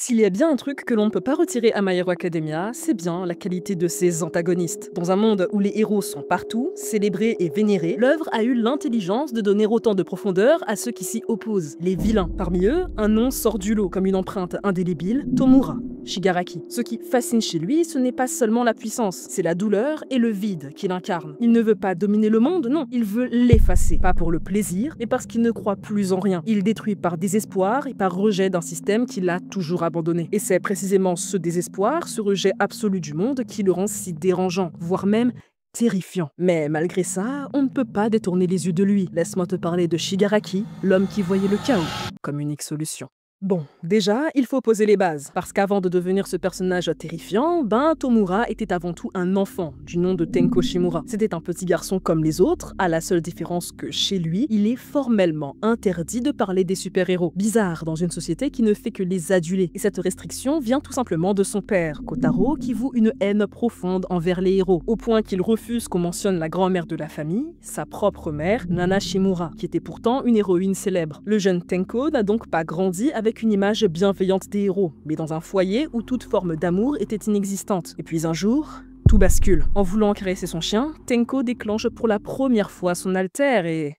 S'il y a bien un truc que l'on ne peut pas retirer à My Hero Academia, c'est bien la qualité de ses antagonistes. Dans un monde où les héros sont partout, célébrés et vénérés, l'œuvre a eu l'intelligence de donner autant de profondeur à ceux qui s'y opposent, les vilains. Parmi eux, un nom sort du lot comme une empreinte indélébile, Tomura. Shigaraki. Ce qui fascine chez lui, ce n'est pas seulement la puissance, c'est la douleur et le vide qu'il incarne. Il ne veut pas dominer le monde, non, il veut l'effacer. Pas pour le plaisir, mais parce qu'il ne croit plus en rien. Il détruit par désespoir et par rejet d'un système qu'il a toujours abandonné. Et c'est précisément ce désespoir, ce rejet absolu du monde qui le rend si dérangeant, voire même terrifiant. Mais malgré ça, on ne peut pas détourner les yeux de lui. Laisse-moi te parler de Shigaraki, l'homme qui voyait le chaos comme unique solution. Bon, déjà, il faut poser les bases, parce qu'avant de devenir ce personnage terrifiant, Tomura était avant tout un enfant, du nom de Tenko Shimura. C'était un petit garçon comme les autres, à la seule différence que chez lui, il est formellement interdit de parler des super-héros. Bizarre dans une société qui ne fait que les aduler. Et cette restriction vient tout simplement de son père, Kotaro, qui voue une haine profonde envers les héros, au point qu'il refuse qu'on mentionne la grand-mère de la famille, sa propre mère, Nana Shimura, qui était pourtant une héroïne célèbre. Le jeune Tenko n'a donc pas grandi avec une image bienveillante des héros, mais dans un foyer où toute forme d'amour était inexistante. Et puis un jour, tout bascule. En voulant caresser son chien, Tenko déclenche pour la première fois son alter et...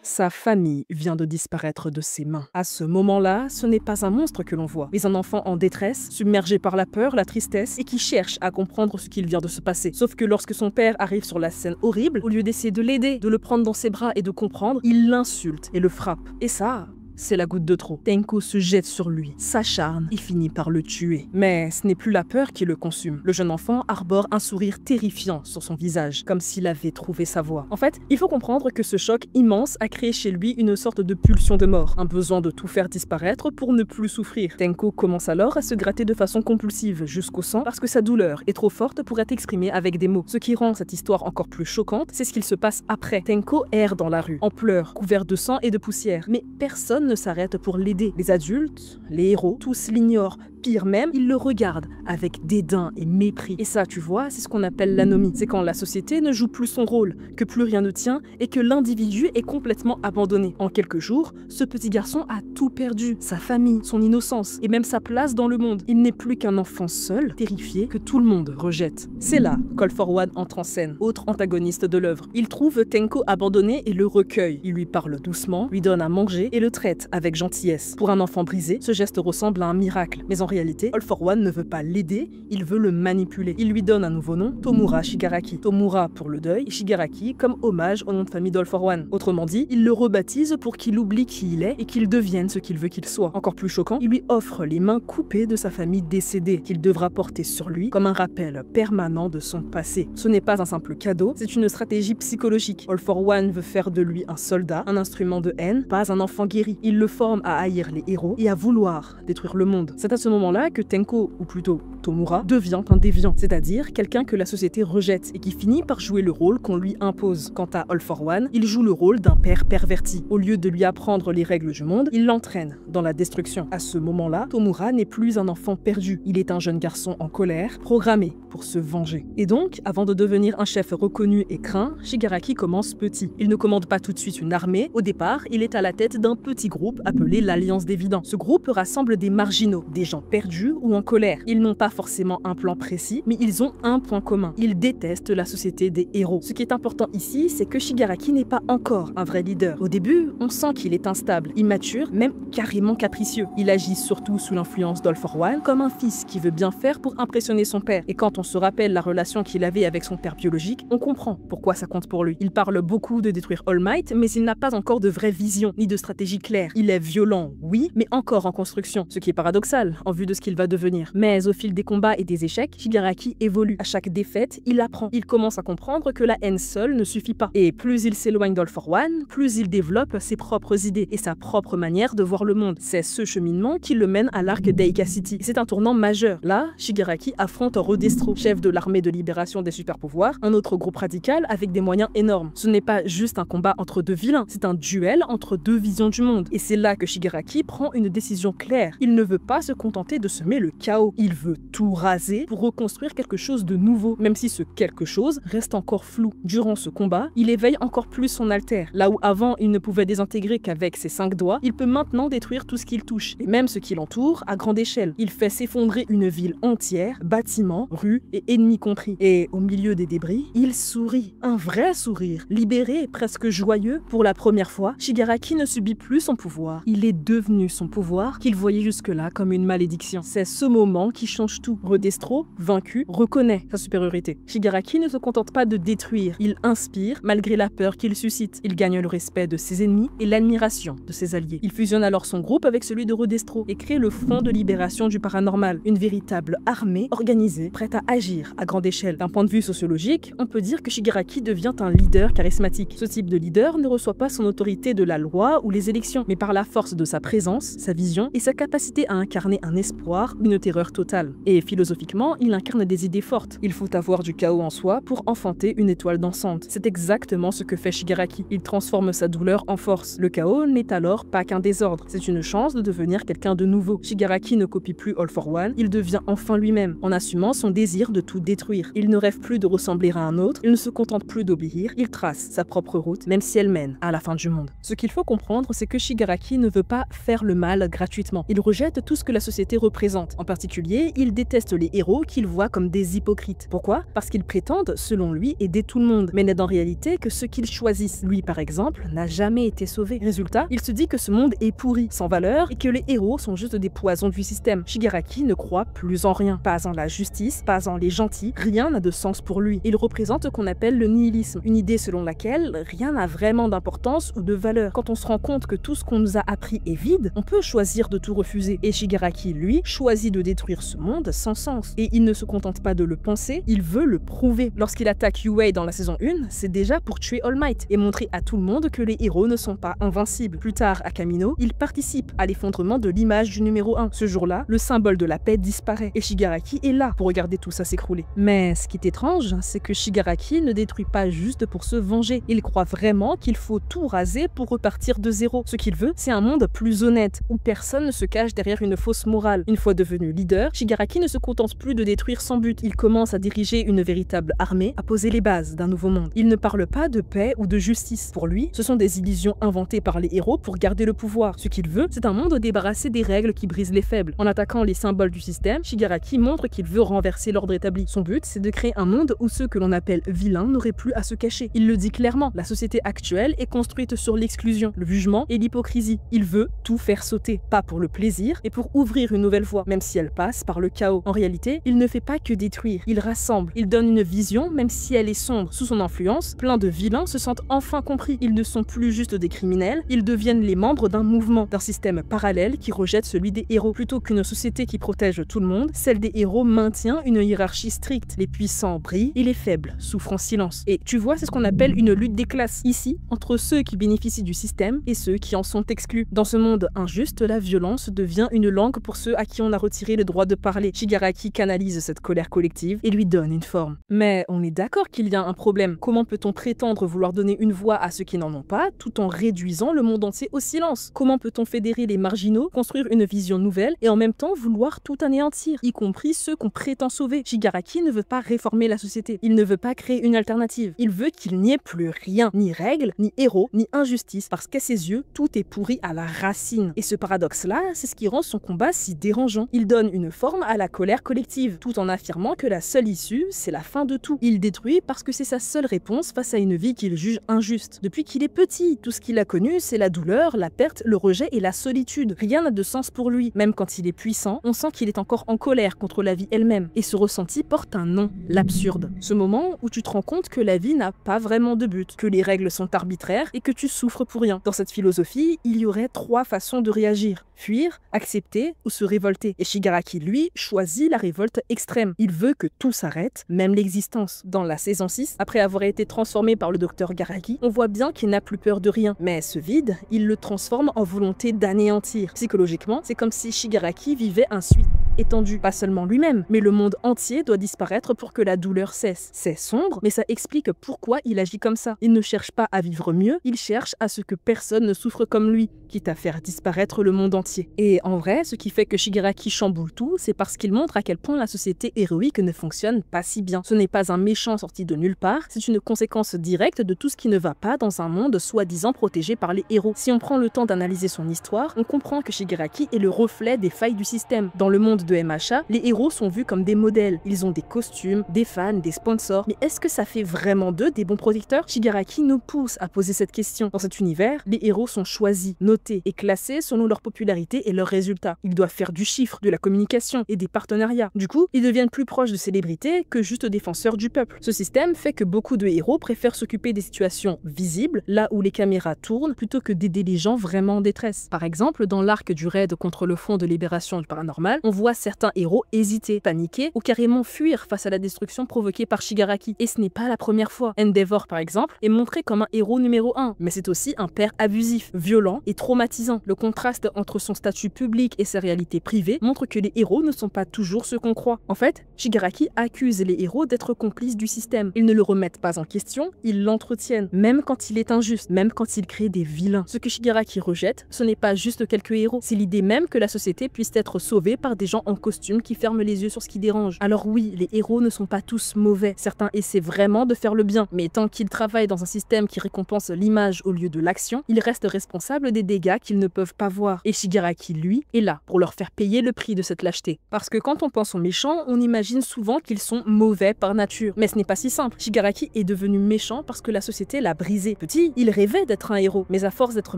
Sa famille vient de disparaître de ses mains. À ce moment-là, ce n'est pas un monstre que l'on voit, mais un enfant en détresse, submergé par la peur, la tristesse, et qui cherche à comprendre ce qu'il vient de se passer. Sauf que lorsque son père arrive sur la scène horrible, au lieu d'essayer de l'aider, de le prendre dans ses bras et de comprendre, il l'insulte et le frappe. Et ça... c'est la goutte de trop. Tenko se jette sur lui, s'acharne et finit par le tuer. Mais ce n'est plus la peur qui le consume. Le jeune enfant arbore un sourire terrifiant sur son visage, comme s'il avait trouvé sa voie. En fait, il faut comprendre que ce choc immense a créé chez lui une sorte de pulsion de mort, un besoin de tout faire disparaître pour ne plus souffrir. Tenko commence alors à se gratter de façon compulsive jusqu'au sang parce que sa douleur est trop forte pour être exprimée avec des mots. Ce qui rend cette histoire encore plus choquante, c'est ce qu'il se passe après. Tenko erre dans la rue, en pleurs, couvert de sang et de poussière, mais personne ne s'arrête pour l'aider. Les adultes, les héros, tous l'ignorent. Pire même, ils le regardent avec dédain et mépris. Et ça, tu vois, c'est ce qu'on appelle l'anomie. C'est quand la société ne joue plus son rôle, que plus rien ne tient et que l'individu est complètement abandonné. En quelques jours, ce petit garçon a tout perdu. Sa famille, son innocence et même sa place dans le monde. Il n'est plus qu'un enfant seul, terrifié, que tout le monde rejette. C'est là qu'All for One entre en scène, autre antagoniste de l'œuvre. Il trouve Tenko abandonné et le recueille. Il lui parle doucement, lui donne à manger et le traite avec gentillesse. Pour un enfant brisé, ce geste ressemble à un miracle. Mais en réalité, All for One ne veut pas l'aider, il veut le manipuler. Il lui donne un nouveau nom, Tomura Shigaraki. Tomura pour le deuil, Shigaraki comme hommage au nom de famille d'All for One. Autrement dit, il le rebaptise pour qu'il oublie qui il est et qu'il devienne ce qu'il veut qu'il soit. Encore plus choquant, il lui offre les mains coupées de sa famille décédée, qu'il devra porter sur lui comme un rappel permanent de son passé. Ce n'est pas un simple cadeau, c'est une stratégie psychologique. All for One veut faire de lui un soldat, un instrument de haine, pas un enfant guéri. Il le forme à haïr les héros et à vouloir détruire le monde. C'est à ce moment-là que Tenko, ou plutôt Tomura, devient un déviant, c'est-à-dire quelqu'un que la société rejette et qui finit par jouer le rôle qu'on lui impose. Quant à All for One, il joue le rôle d'un père perverti. Au lieu de lui apprendre les règles du monde, il l'entraîne dans la destruction. À ce moment-là, Tomura n'est plus un enfant perdu, il est un jeune garçon en colère, programmé pour se venger. Et donc, avant de devenir un chef reconnu et craint, Shigaraki commence petit. Il ne commande pas tout de suite une armée, au départ, il est à la tête d'un petit groupe appelé l'Alliance des Vidants. Ce groupe rassemble des marginaux, des gens perdus ou en colère. Ils n'ont pas forcément un plan précis, mais ils ont un point commun. Ils détestent la société des héros. Ce qui est important ici, c'est que Shigaraki n'est pas encore un vrai leader. Au début, on sent qu'il est instable, immature, même carrément capricieux. Il agit surtout sous l'influence d'All for One comme un fils qui veut bien faire pour impressionner son père. Et quand on se rappelle la relation qu'il avait avec son père biologique, on comprend pourquoi ça compte pour lui. Il parle beaucoup de détruire All Might, mais il n'a pas encore de vraie vision, ni de stratégie claire. Il est violent, oui, mais encore en construction. Ce qui est paradoxal. En vue de ce qu'il va devenir. Mais au fil des combats et des échecs, Shigaraki évolue. À chaque défaite, il apprend. Il commence à comprendre que la haine seule ne suffit pas. Et plus il s'éloigne d'All for One, plus il développe ses propres idées et sa propre manière de voir le monde. C'est ce cheminement qui le mène à l'arc d'Eika City. C'est un tournant majeur. Là, Shigaraki affronte Rodestro, chef de l'armée de libération des super-pouvoirs, un autre groupe radical avec des moyens énormes. Ce n'est pas juste un combat entre deux vilains, c'est un duel entre deux visions du monde. Et c'est là que Shigaraki prend une décision claire. Il ne veut pas se contenter de semer le chaos. Il veut tout raser pour reconstruire quelque chose de nouveau, même si ce quelque chose reste encore flou. Durant ce combat, il éveille encore plus son alter. Là où avant il ne pouvait désintégrer qu'avec ses 5 doigts, il peut maintenant détruire tout ce qu'il touche, et même ce qui l'entoure à grande échelle. Il fait s'effondrer une ville entière, bâtiments, rues et ennemis compris. Et au milieu des débris, il sourit. Un vrai sourire, libéré et presque joyeux. Pour la première fois, Shigaraki ne subit plus son pouvoir. Il est devenu son pouvoir qu'il voyait jusque-là comme une malédiction. C'est ce moment qui change tout. Rodestro, vaincu, reconnaît sa supériorité. Shigaraki ne se contente pas de détruire, il inspire malgré la peur qu'il suscite. Il gagne le respect de ses ennemis et l'admiration de ses alliés. Il fusionne alors son groupe avec celui de Rodestro et crée le Front de libération du paranormal, une véritable armée organisée, prête à agir à grande échelle. D'un point de vue sociologique, on peut dire que Shigaraki devient un leader charismatique. Ce type de leader ne reçoit pas son autorité de la loi ou les élections, mais par la force de sa présence, sa vision et sa capacité à incarner un espoir, une terreur totale. Et philosophiquement, il incarne des idées fortes. Il faut avoir du chaos en soi pour enfanter une étoile dansante. C'est exactement ce que fait Shigaraki. Il transforme sa douleur en force. Le chaos n'est alors pas qu'un désordre, c'est une chance de devenir quelqu'un de nouveau. Shigaraki ne copie plus All for One, il devient enfin lui-même, en assumant son désir de tout détruire. Il ne rêve plus de ressembler à un autre, il ne se contente plus d'obéir, il trace sa propre route, même si elle mène à la fin du monde. Ce qu'il faut comprendre, c'est que Shigaraki ne veut pas faire le mal gratuitement. Il rejette tout ce que la société représente. En particulier, il déteste les héros qu'il voit comme des hypocrites. Pourquoi? Parce qu'ils prétendent, selon lui, aider tout le monde, mais n'est en réalité que ceux qu'ils choisissent. Lui, par exemple, n'a jamais été sauvé. Résultat, il se dit que ce monde est pourri, sans valeur, et que les héros sont juste des poisons du système. Shigaraki ne croit plus en rien. Pas en la justice, pas en les gentils, rien n'a de sens pour lui. Il représente ce qu'on appelle le nihilisme, une idée selon laquelle rien n'a vraiment d'importance ou de valeur. Quand on se rend compte que tout ce qu'on nous a appris est vide, on peut choisir de tout refuser. Et Shigaraki, lui, choisit de détruire ce monde sans sens. Et il ne se contente pas de le penser, il veut le prouver. Lorsqu'il attaque Yue dans la saison 1, c'est déjà pour tuer All Might et montrer à tout le monde que les héros ne sont pas invincibles. Plus tard, à Kamino, il participe à l'effondrement de l'image du numéro 1. Ce jour-là, le symbole de la paix disparaît et Shigaraki est là pour regarder tout ça s'écrouler. Mais ce qui est étrange, c'est que Shigaraki ne détruit pas juste pour se venger. Il croit vraiment qu'il faut tout raser pour repartir de zéro. Ce qu'il veut, c'est un monde plus honnête, où personne ne se cache derrière une fausse morale. Une fois devenu leader, Shigaraki ne se contente plus de détruire sans but. Il commence à diriger une véritable armée, à poser les bases d'un nouveau monde. Il ne parle pas de paix ou de justice. Pour lui, ce sont des illusions inventées par les héros pour garder le pouvoir. Ce qu'il veut, c'est un monde débarrassé des règles qui brisent les faibles. En attaquant les symboles du système, Shigaraki montre qu'il veut renverser l'ordre établi. Son but, c'est de créer un monde où ceux que l'on appelle vilains n'auraient plus à se cacher. Il le dit clairement, la société actuelle est construite sur l'exclusion, le jugement et l'hypocrisie. Il veut tout faire sauter, pas pour le plaisir, mais pour ouvrir une nouvelle voie, même si elle passe par le chaos. En réalité, il ne fait pas que détruire, il rassemble, il donne une vision, même si elle est sombre. Sous son influence, plein de vilains se sentent enfin compris. Ils ne sont plus juste des criminels, ils deviennent les membres d'un mouvement, d'un système parallèle qui rejette celui des héros. Plutôt qu'une société qui protège tout le monde, celle des héros maintient une hiérarchie stricte. Les puissants brillent et les faibles souffrent en silence. Et tu vois, c'est ce qu'on appelle une lutte des classes. Ici, entre ceux qui bénéficient du système et ceux qui en sont exclus. Dans ce monde injuste, la violence devient une langue pour ceux à qui on a retiré le droit de parler. Shigaraki canalise cette colère collective et lui donne une forme. Mais on est d'accord qu'il y a un problème. Comment peut-on prétendre vouloir donner une voix à ceux qui n'en ont pas, tout en réduisant le monde entier au silence? Comment peut-on fédérer les marginaux, construire une vision nouvelle et en même temps vouloir tout anéantir, y compris ceux qu'on prétend sauver? Shigaraki ne veut pas réformer la société. Il ne veut pas créer une alternative. Il veut qu'il n'y ait plus rien, ni règles, ni héros, ni injustice, parce qu'à ses yeux, tout est pourri à la racine. Et ce paradoxe-là, c'est ce qui rend son combat si dérangeant. Il donne une forme à la colère collective, tout en affirmant que la seule issue, c'est la fin de tout. Il détruit parce que c'est sa seule réponse face à une vie qu'il juge injuste. Depuis qu'il est petit, tout ce qu'il a connu, c'est la douleur, la perte, le rejet et la solitude. Rien n'a de sens pour lui. Même quand il est puissant, on sent qu'il est encore en colère contre la vie elle-même. Et ce ressenti porte un nom, l'absurde. Ce moment où tu te rends compte que la vie n'a pas vraiment de but, que les règles sont arbitraires et que tu souffres pour rien. Dans cette philosophie, il y aurait 3 façons de réagir: fuir, accepter ou se se révolter. Et Shigaraki, lui, choisit la révolte extrême. Il veut que tout s'arrête, même l'existence. Dans la saison 6, après avoir été transformé par le docteur Garaki, on voit bien qu'il n'a plus peur de rien. Mais ce vide, il le transforme en volonté d'anéantir. Psychologiquement, c'est comme si Shigaraki vivait un suicide étendu. Pas seulement lui-même, mais le monde entier doit disparaître pour que la douleur cesse. C'est sombre, mais ça explique pourquoi il agit comme ça. Il ne cherche pas à vivre mieux, il cherche à ce que personne ne souffre comme lui, quitte à faire disparaître le monde entier. Et en vrai, ce qui fait que Shigaraki chamboule tout, c'est parce qu'il montre à quel point la société héroïque ne fonctionne pas si bien. Ce n'est pas un méchant sorti de nulle part, c'est une conséquence directe de tout ce qui ne va pas dans un monde soi-disant protégé par les héros. Si on prend le temps d'analyser son histoire, on comprend que Shigaraki est le reflet des failles du système. Dans le monde de MHA, les héros sont vus comme des modèles. Ils ont des costumes, des fans, des sponsors. Mais est-ce que ça fait vraiment d'eux des bons protecteurs? Shigaraki nous pousse à poser cette question. Dans cet univers, les héros sont choisis, notés et classés selon leur popularité et leurs résultats. Ils doivent faire du chiffre, de la communication et des partenariats. Du coup, ils deviennent plus proches de célébrités que juste défenseurs du peuple. Ce système fait que beaucoup de héros préfèrent s'occuper des situations visibles, là où les caméras tournent, plutôt que d'aider les gens vraiment en détresse. Par exemple, dans l'arc du raid contre le Front de libération du paranormal, on voit certains héros hésiter, paniquer ou carrément fuir face à la destruction provoquée par Shigaraki. Et ce n'est pas la première fois. Endeavor, par exemple, est montré comme un héros numéro 1, mais c'est aussi un père abusif, violent et traumatisant. Le contraste entre son statut public et sa réalité privée montre que les héros ne sont pas toujours ce qu'on croit. En fait, Shigaraki accuse les héros d'être complices du système. Ils ne le remettent pas en question, ils l'entretiennent, même quand il est injuste, même quand il crée des vilains. Ce que Shigaraki rejette, ce n'est pas juste quelques héros, c'est l'idée même que la société puisse être sauvée par des gens en costume qui ferment les yeux sur ce qui dérange. Alors oui, les héros ne sont pas tous mauvais, certains essaient vraiment de faire le bien, mais tant qu'ils travaillent dans un système qui récompense l'image au lieu de l'action, ils restent responsables des dégâts qu'ils ne peuvent pas voir. Et Shigaraki, lui, est là pour leur faire payer le prix de cette lâcheté. Parce que quand on pense aux méchants, on imagine souvent qu'ils sont mauvais par nature. Mais ce n'est pas si simple. Shigaraki est devenu méchant parce que la société l'a brisé. Petit, il rêvait d'être un héros, mais à force d'être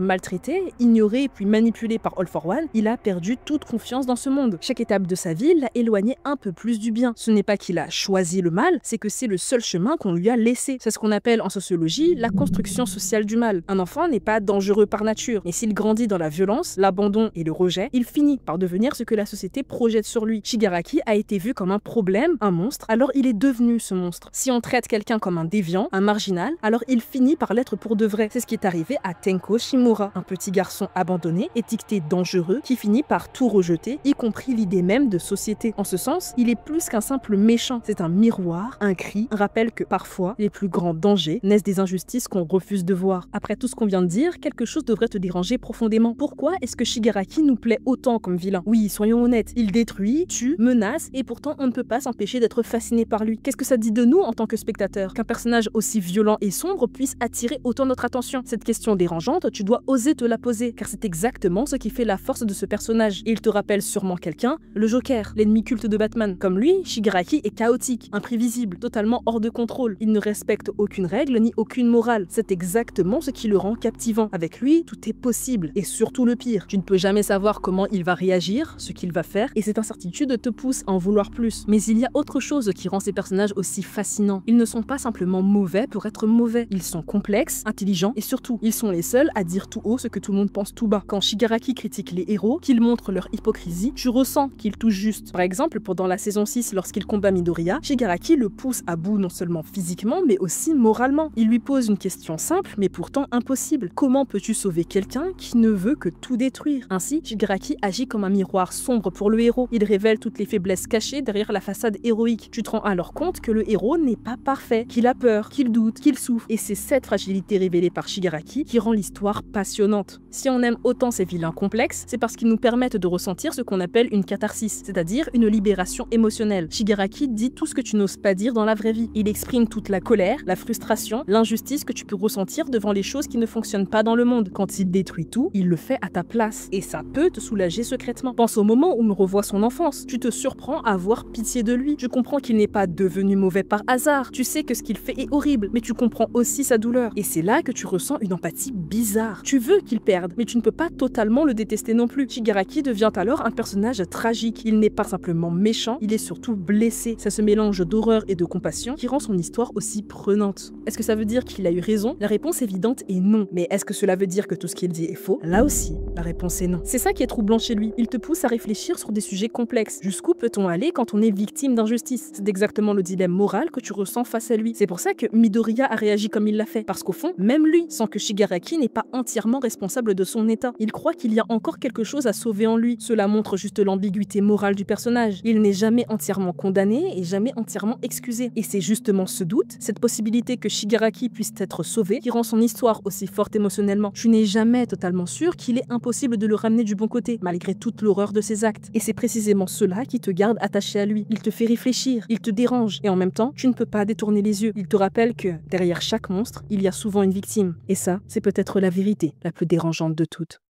maltraité, ignoré puis manipulé par All for One, il a perdu toute confiance dans ce monde. Chaque étape de sa vie l'a éloigné un peu plus du bien. Ce n'est pas qu'il a choisi le mal, c'est que c'est le seul chemin qu'on lui a laissé. C'est ce qu'on appelle en sociologie la construction sociale du mal. Un enfant n'est pas dangereux par nature, mais s'il grandit dans la violence, l'abandon et le rejet, il finit par devenir ce que la société projette sur lui. Shigaraki a été vu comme un problème, un monstre, alors il est devenu ce monstre. Si on traite quelqu'un comme un déviant, un marginal, alors il finit par l'être pour de vrai. C'est ce qui est arrivé à Tenko Shimura, un petit garçon abandonné, étiqueté dangereux, qui finit par tout rejeter, y compris l'idée même de société. En ce sens, il est plus qu'un simple méchant. C'est un miroir, un cri, un rappel que parfois, les plus grands dangers naissent des injustices qu'on refuse de voir. Après tout ce qu'on vient de dire, quelque chose devrait te déranger profondément. Pourquoi est-ce que Shigaraki nous plaît autant comme vilain? Oui, soyons honnêtes, il détruit, tue, menace, et pourtant on ne peut pas s'empêcher d'être fasciné par lui. Qu'est-ce que ça dit de nous en tant que spectateur? Qu'un personnage aussi violent et sombre puisse attirer autant notre attention? Cette question dérangeante, tu dois oser te la poser, car c'est exactement ce qui fait la force de ce personnage. Et il te rappelle sûrement quelqu'un, le Joker, l'ennemi culte de Batman. Comme lui, Shigaraki est chaotique, imprévisible, totalement hors de contrôle. Il ne respecte aucune règle ni aucune morale. C'est exactement ce qui le rend captivant. Avec lui, tout est possible. Et surtout le pire, tu ne peux jamais savoir comment il va réagir, ce qu'il va faire, et cette incertitude te pousse à en vouloir plus. Mais il y a autre chose qui rend ces personnages aussi fascinants. Ils ne sont pas simplement mauvais pour être mauvais. Ils sont complexes, intelligents, et surtout, ils sont les seuls à dire tout haut ce que tout le monde pense tout bas. Quand Shigaraki critique les héros, qu'il montre leur hypocrisie, tu ressens qu'il touche juste. Par exemple, pendant la saison 6, lorsqu'il combat Midoriya, Shigaraki le pousse à bout non seulement physiquement, mais aussi moralement. Il lui pose une question simple, mais pourtant impossible. Comment peux-tu sauver quelqu'un qui ne veut que tout détruire? Ainsi, Shigaraki agit comme un miroir sombre pour le héros. Il révèle toutes les faiblesses cachées derrière la façade héroïque. Tu te rends alors compte que le héros n'est pas parfait, qu'il a peur, qu'il doute, qu'il souffre. Et c'est cette fragilité révélée par Shigaraki qui rend l'histoire passionnante. Si on aime autant ces vilains complexes, c'est parce qu'ils nous permettent de ressentir ce qu'on appelle une catharsis, c'est-à-dire une libération émotionnelle. Shigaraki dit tout ce que tu n'oses pas dire dans la vraie vie. Il exprime toute la colère, la frustration, l'injustice que tu peux ressentir devant les choses qui ne fonctionnent pas dans le monde. Quand il détruit tout, il le fait à ta place. Et ça peut te soulager secrètement. Pense au moment où on revoit son enfance. Tu te surprends à avoir pitié de lui. Tu comprends qu'il n'est pas devenu mauvais par hasard. Tu sais que ce qu'il fait est horrible, mais tu comprends aussi sa douleur. Et c'est là que tu ressens une empathie bizarre. Tu veux qu'il perde, mais tu ne peux pas totalement le détester non plus. Shigaraki devient alors un personnage tragique tragique. Il n'est pas simplement méchant, il est surtout blessé. C'est ce mélange d'horreur et de compassion qui rend son histoire aussi prenante. Est-ce que ça veut dire qu'il a eu raison? La réponse évidente est non. Mais est-ce que cela veut dire que tout ce qu'il dit est faux? Là aussi, la réponse est non. C'est ça qui est troublant chez lui. Il te pousse à réfléchir sur des sujets complexes. Jusqu'où peut-on aller quand on est victime d'injustice? C'est exactement le dilemme moral que tu ressens face à lui. C'est pour ça que Midoriya a réagi comme il l'a fait. Parce qu'au fond, même lui sent que Shigaraki n'est pas entièrement responsable de son état. Il croit qu'il y a encore quelque chose à sauver en lui. Cela montre juste l'ambiguïté morale du personnage. Il n'est jamais entièrement condamné et jamais entièrement excusé. Et c'est justement ce doute, cette possibilité que Shigaraki puisse être sauvé, qui rend son histoire aussi forte émotionnellement. Tu n'es jamais totalement sûr qu'il est impossible de le ramener du bon côté, malgré toute l'horreur de ses actes. Et c'est précisément cela qui te garde attaché à lui. Il te fait réfléchir, il te dérange, et en même temps, tu ne peux pas détourner les yeux. Il te rappelle que, derrière chaque monstre, il y a souvent une victime. Et ça, c'est peut-être la vérité la plus dérangeante de toutes.